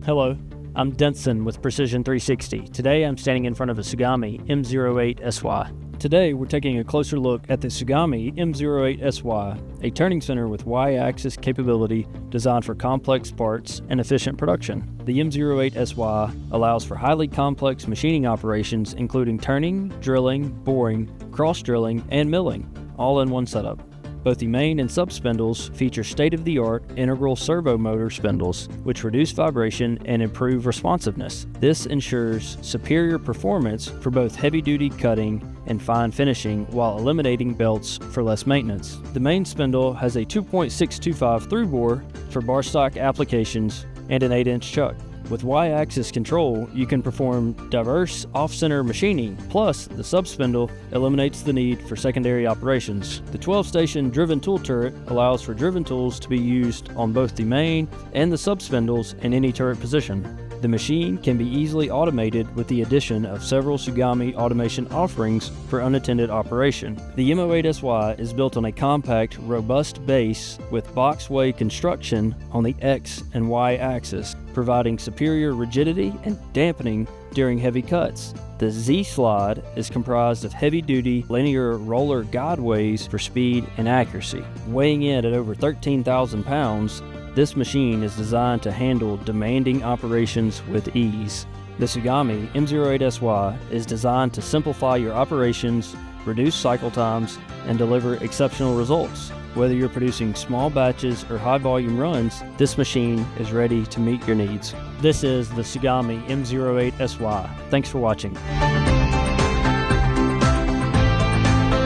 Hello, I'm Denson with Precision 360. Today I'm standing in front of a Tsugami M08SY. Today we're taking a closer look at the Tsugami M08SY, a turning center with Y-axis capability designed for complex parts and efficient production. The M08SY allows for highly complex machining operations including turning, drilling, boring, cross-drilling, and milling, all in one setup. Both the main and sub-spindles feature state-of-the-art integral servo motor spindles, which reduce vibration and improve responsiveness. This ensures superior performance for both heavy-duty cutting and fine finishing while eliminating belts for less maintenance. The main spindle has a 2.625 through bore for bar stock applications and an 8-inch chuck. With Y-axis control, you can perform diverse off-center machining, plus the sub-spindle eliminates the need for secondary operations. The 12-station driven tool turret allows for driven tools to be used on both the main and the sub-spindles in any turret position. The machine can be easily automated with the addition of several Tsugami automation offerings for unattended operation. The M08SY is built on a compact, robust base with boxway construction on the X and Y axis, providing superior rigidity and dampening during heavy cuts. The Z-slide is comprised of heavy-duty linear roller guideways for speed and accuracy. Weighing in at over 13,000 pounds, this machine is designed to handle demanding operations with ease. The Tsugami M08SY is designed to simplify your operations, reduce cycle times, and deliver exceptional results. Whether you're producing small batches or high-volume runs, this machine is ready to meet your needs. This is the Tsugami M08SY. Thanks for watching.